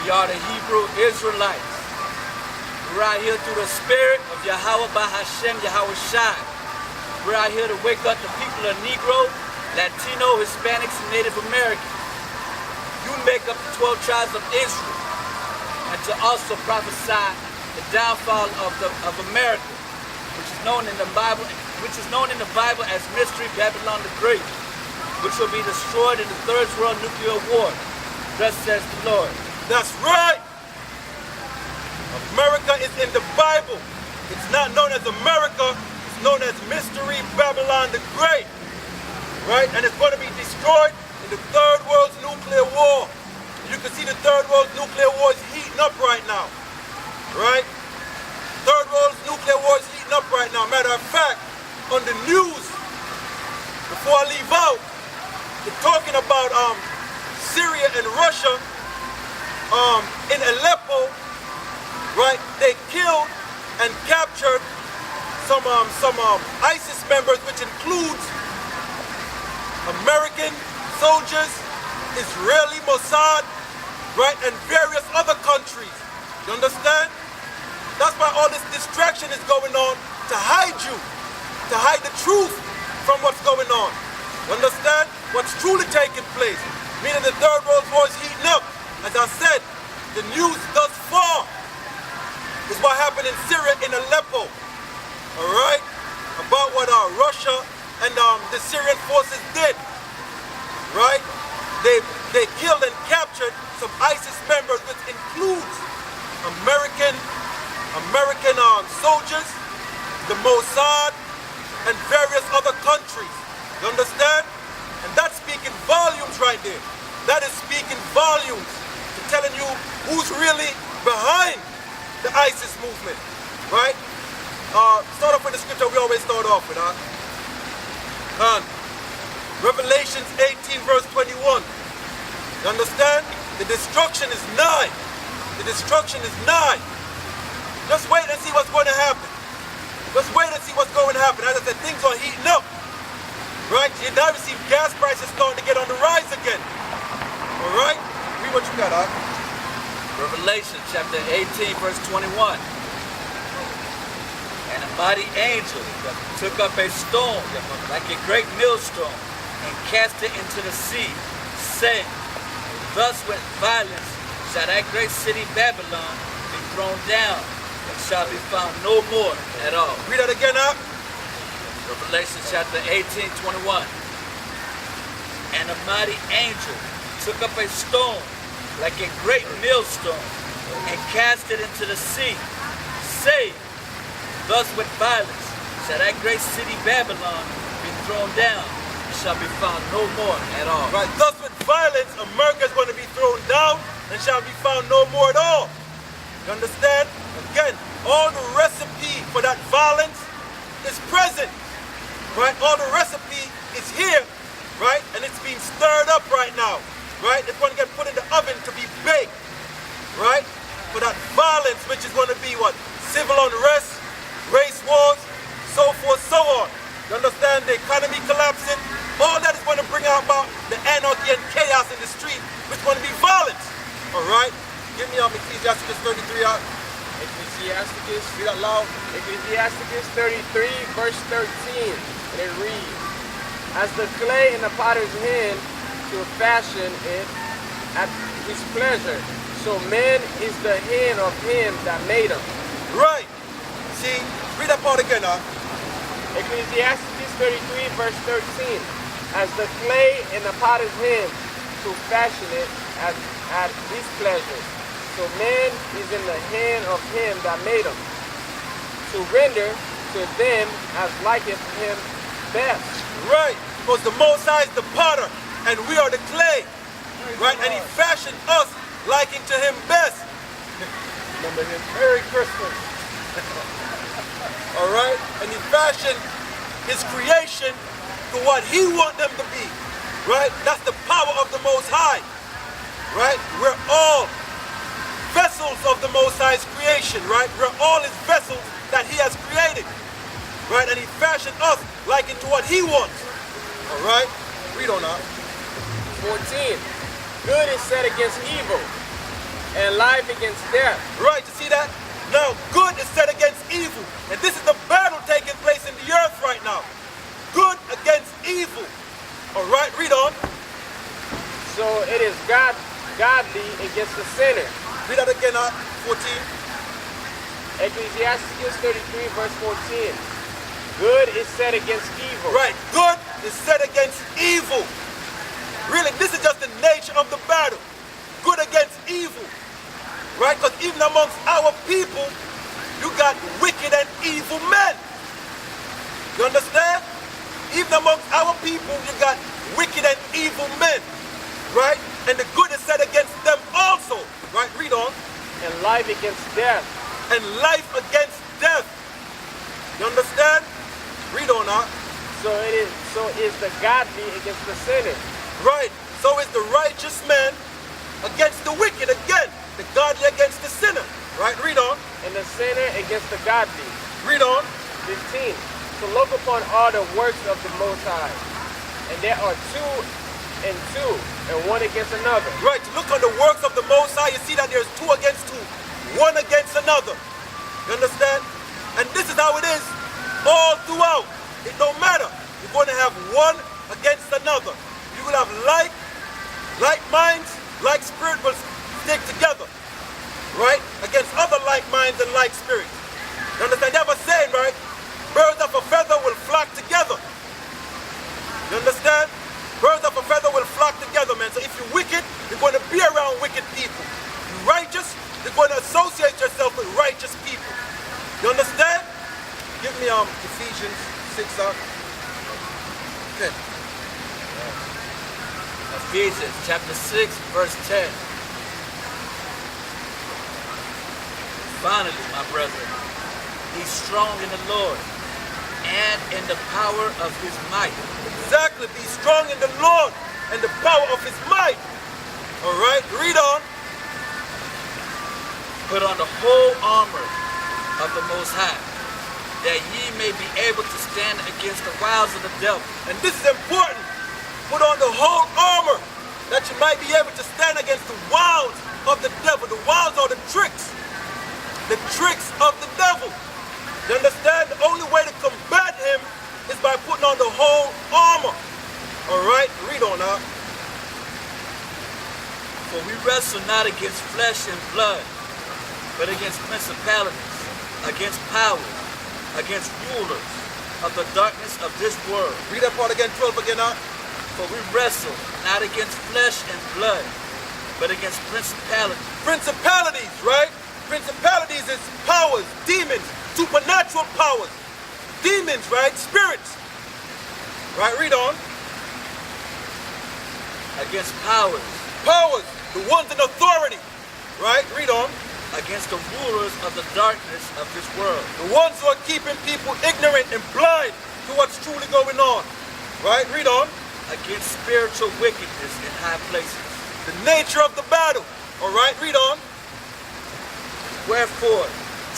We are the Hebrew Israelites. We're out here through the spirit of Yahweh Bahashem Yahweh Shai. We're out here to wake up the people of Negro, Latino, Hispanics, and Native Americans. You make up the 12 tribes of Israel, and to also prophesy the downfall of America, which is known in the Bible as Mystery Babylon the Great, which will be destroyed in the Third World Nuclear War. Thus says the Lord. That's right. America is in the Bible. It's not known as America. It's known as Mystery Babylon the Great. Right? And it's going to be destroyed in the Third World's Nuclear War. You can see the Third World's Nuclear War is heating up right now. Right? Third World's Nuclear War is heating up right now. Matter of fact, on the news, before I leave out, they're talking about Syria and Russia in Aleppo, right? They killed and captured some ISIS members, which includes American soldiers, Israeli Mossad, right, and various other countries. You understand? That's why all this distraction is going on, to hide you, to hide the truth from what's going on. You understand? What's truly taking place. Meaning the Third World War is heating up. As I said, the news thus far is what happened in Syria, in Aleppo. Alright? About what Russia and the Syrian forces did. Right? They killed and captured some ISIS members, which includes American soldiers, the Mossad, and various other countries. You understand? And that's speaking volumes right there. That is speaking volumes to telling you who's really behind the ISIS movement. Right? Start off with the scripture we always start off with, Revelations 18 verse 21. You understand? The destruction is nigh. The destruction is nigh. Just wait and see what's going to happen. Just wait and see what's going to happen. As I said, things are heating up. Right? You now see gas prices starting to get on the rise again. Alright? Read what you got, Revelation chapter 18 verse 21. And a mighty angel took up a stone like a great millstone and cast it into the sea, saying, Thus with violence shall that great city Babylon be thrown down, and shall be found no more at all. Read that again, Revelation chapter 18, 21. And a mighty angel took up a stone like a great millstone and cast it into the sea, saying, Thus with violence shall that great city Babylon be thrown down, and shall be found no more at all. Right, thus with violence, America is going to be thrown down and shall be found no more at all. You understand? Again, all the recipe for that violence is present. Right? All the recipe is here, right? And it's being stirred up right now. Right? It's going to get put in the oven to be baked. Right? For that violence, which is going to be what? Civil unrest, race wars, so forth, so on. You understand? The economy collapsing. All that is going to bring about the anarchy and chaos in the street, which is going to be violence. Alright? Give me Ecclesiastes 33 out. Ecclesiastes, read out loud. Ecclesiastes 33 verse 13. And it reads, As the clay in the potter's hand to fashion it at his pleasure, so man is the hand of him that made him. Right. See, read that part again, Ecclesiastes 33 verse 13. As the clay in the potter's hand to fashion it at his pleasure, so man is in the hand of him that made him, to render to them as liketh him best. Right. Because the Most High is the potter, and we are the clay. Right? And he fashioned us liking to him best. Remember him. Merry Christmas. Alright? And he fashioned his creation to what he wants them to be. Right? That's the power of the Most High. Right? We're all vessels of the Most High's creation. Right? We're all his vessels that he has created. Right? And he fashioned us like into what he wants. Alright? Read on out. 14. Good is set against evil, and life against death. Right, you see that? Now, good is set against evil. And this is the battle taking place in the earth right now. Good against evil. All right, read on. So it is godly against the sinner. Read that again, 14. Ecclesiastes 33 verse 14. Good is set against evil. Right, good is set against evil. Really, this is just the nature of the battle. Good against evil. Right, because even amongst our people, you got wicked and evil men. You understand? Even amongst our people, you got wicked and evil men. Right? And the good is set against them also. Right, read on. And life against death. And life against death. You understand? Read on now. So is the godly against the sinner. Right. So is the righteous man against the wicked again. The godly against the sinner. Right, read on. And the sinner against the godly. Read on. 15. To look upon all the works of the Most High. And there are two, and one against another. Right, to look on the works of the Most High, you see that there's two against two, one against another. You understand? And this is how it is all throughout. It don't matter. You're going to have one against another. You will have like minds, like spirit will stick together. Right? Against other like minds and like spirits. You understand? They have a saying, right? Birds of a feather will flock together. You understand? Birds of a feather will flock together, man. So if you're wicked, you're going to be around wicked people. You're righteous, you're going to associate yourself with righteous people. You understand? Give me Ephesians 6 up. Okay. Ephesians chapter 6, verse 10. Finally, my brethren, be strong in the Lord and in the power of his might. Exactly. Be strong in the Lord and the power of his might. All right. Read on. Put on the whole armor of the Most High, that ye may be able to stand against the wiles of the devil. And this is important. Put on the whole armor that you might be able to stand against the wiles of the devil. The wiles are the tricks. The tricks of the devil. You understand? The only way to combat him is by putting on the whole armor. All right? Read on now. For we wrestle not against flesh and blood, but against principalities, against powers, against rulers of the darkness of this world. Read that part again, 12 again now. For we wrestle not against flesh and blood, but against principalities. Principalities, right? Principalities is powers, demons, supernatural powers. Demons, right? Spirits. Right, read on. Against powers. Powers, the ones in authority. Right, read on. Against the rulers of the darkness of this world. The ones who are keeping people ignorant and blind to what's truly going on. Right, read on. Against spiritual wickedness in high places. The nature of the battle. All right, read on. Wherefore,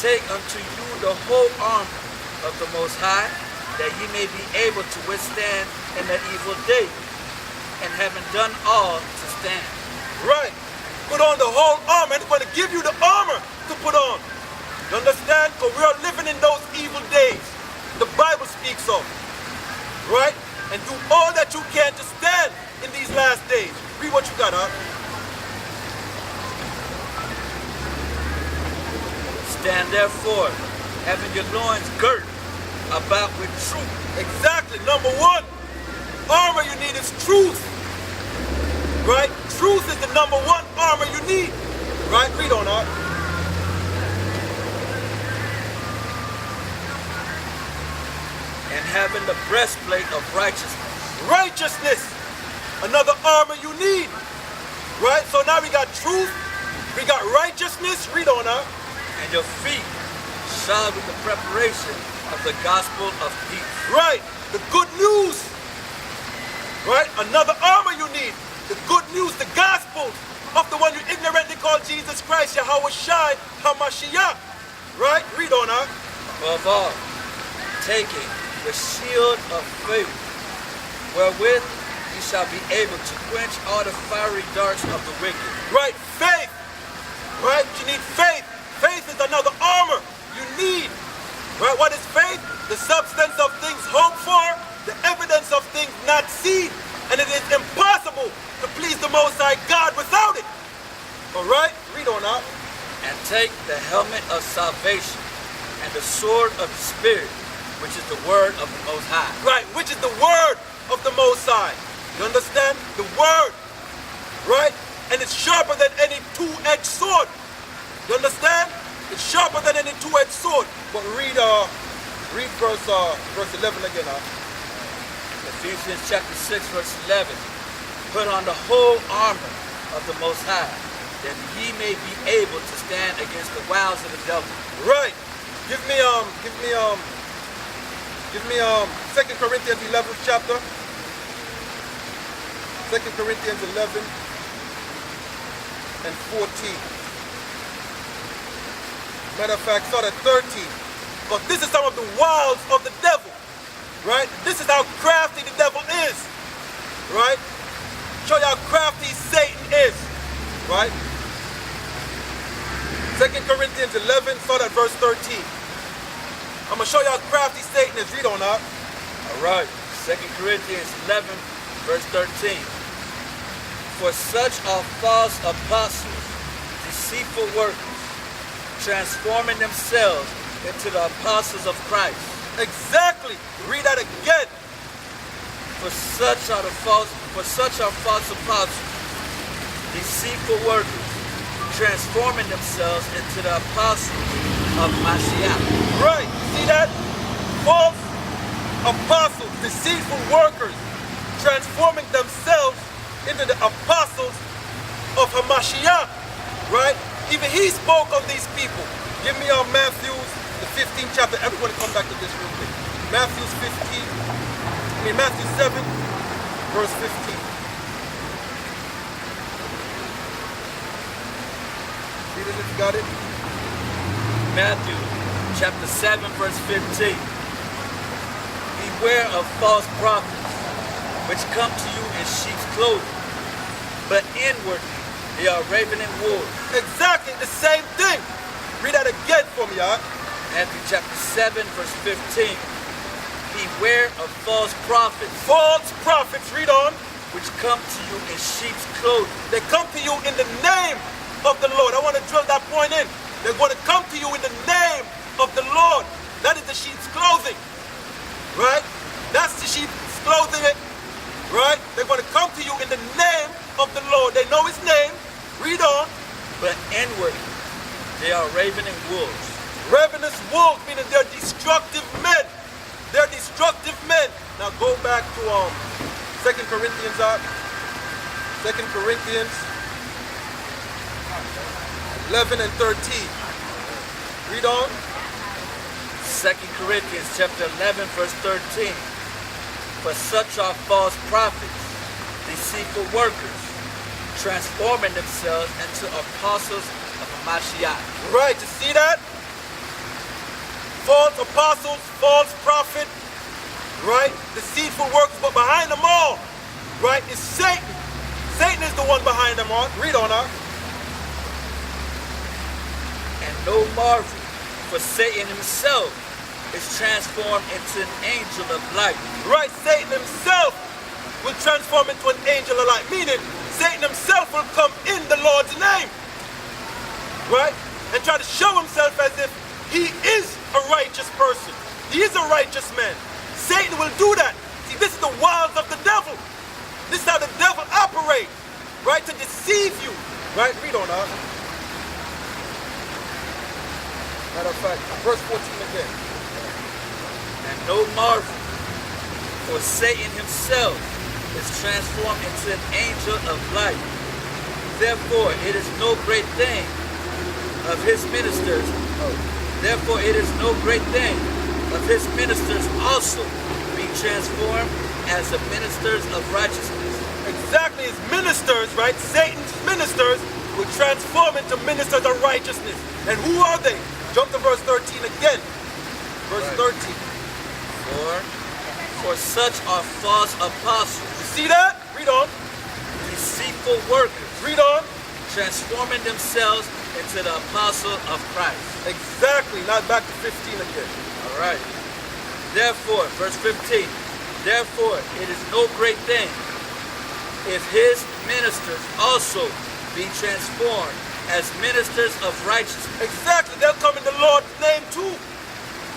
take unto you the whole armor of the Most High, that ye may be able to withstand in that evil day, and having done all, to stand. Right. Put on the whole armor. It's going to give you the armor to put on. You understand? Because we are living in those evil days. The Bible speaks of. Right? And do all that you can to stand in these last days. Read what you got, huh? Stand therefore, having your loins girt about with truth. Exactly. Number one, armor you need is truth. Right? Truth is the number one armor you need. Right? Read on, huh? And having the breastplate of righteousness. Righteousness. Another armor you need. Right? So now we got truth. We got righteousness. Read on, huh? And your feet shod with the preparation of the gospel of peace. Right, the good news. Right, another armor you need. The good news, the gospel of the one you ignorantly call Jesus Christ, Yahweh Shai HaMashiach. Right, read on now. Above all, taking the shield of faith, wherewith you shall be able to quench all the fiery darts of the wicked. Right, faith. All right? Read on up. And take the helmet of salvation and the sword of the Spirit, which is the word of the Most High. Right, which is the word of the Most High. You understand? The word. Right? And it's sharper than any two-edged sword. You understand? It's sharper than any two-edged sword. But read verse 11 again. Ephesians chapter 6, verse 11. Put on the whole armor of the Most High, that ye may be able to stand against the wiles of the devil. Right. Give me 2 Corinthians 11 chapter. 2 Corinthians 11 and 14. Matter of fact, start at 13. But this is some of the wiles of the devil. Right? This is how crafty the devil is. Right? Show you how crafty Satan is. Right? 2 Corinthians 11, start at verse 13. I'm going to show you how crafty Satan is. Read on up. All right. 2 Corinthians 11, verse 13. For such are false apostles, deceitful workers, transforming themselves into the apostles of Christ. Exactly. Read that again. For such are false apostles, deceitful workers, transforming themselves into the apostles of Mashiach. Right. See that? False apostles, deceitful workers, transforming themselves into the apostles of Hamashiach. Right? Even he spoke of these people. Give me Matthew, the 15th chapter. Everyone come back to this real quick. Matthew 7, verse 15. Read it if you got it. Matthew chapter 7, verse 15. Beware of false prophets, which come to you in sheep's clothing, but inwardly they are ravening wolves. Exactly the same thing. Read that again for me, y'all. Matthew chapter 7, verse 15. Beware of false prophets. False prophets, read on. Which come to you in sheep's clothing. They come to you in the name of the Lord. I want to drill that point in. They're going to come to you in the name of the Lord. That is the sheep's clothing. Right? That's the sheep's clothing. Right? They're going to come to you in the name of the Lord. They know his name. Read on. But inwardly, they are ravening wolves. Ravenous wolves, meaning they're destructive men. They're destructive men. Now go back to 2 Corinthians. 2 Corinthians 11 and 13. Read on. 2 Corinthians chapter 11, verse 13. For such are false prophets, deceitful workers, transforming themselves into apostles of Mashiach. Right, you see that? False apostles, false prophet, right? Deceitful workers, but behind them all, right, is Satan. Satan is the one behind them all. Read on up. And no marvel, for Satan himself is transformed into an angel of light. Right, Satan himself will transform into an angel of light, meaning Satan himself will come in the Lord's name, right, and try to show himself as if he is a righteous person. He is a righteous man. Satan will do that. See, this is the wiles of the devil. This is how the devil operates, right, to deceive you. Right, read on up. Matter of fact, verse 14 again. And no marvel, for Satan himself is transformed into an angel of light. Therefore, it is no great thing of his ministers. Therefore, it is no great thing of his ministers also being transformed as the ministers of righteousness. Exactly, his ministers, right? Satan's ministers will transform into ministers of righteousness. And who are they? Jump to verse 13 again. Verse 13. For such are false apostles. You see that? Read on. Deceitful workers. Read on. Transforming themselves into the apostle of Christ. Exactly. Now back to 15 again. All right. Therefore, verse 15. Therefore, it is no great thing if his ministers also be transformed as ministers of righteousness. Exactly, they'll come in the Lord's name too.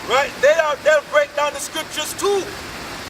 Right? They'll break down the scriptures too.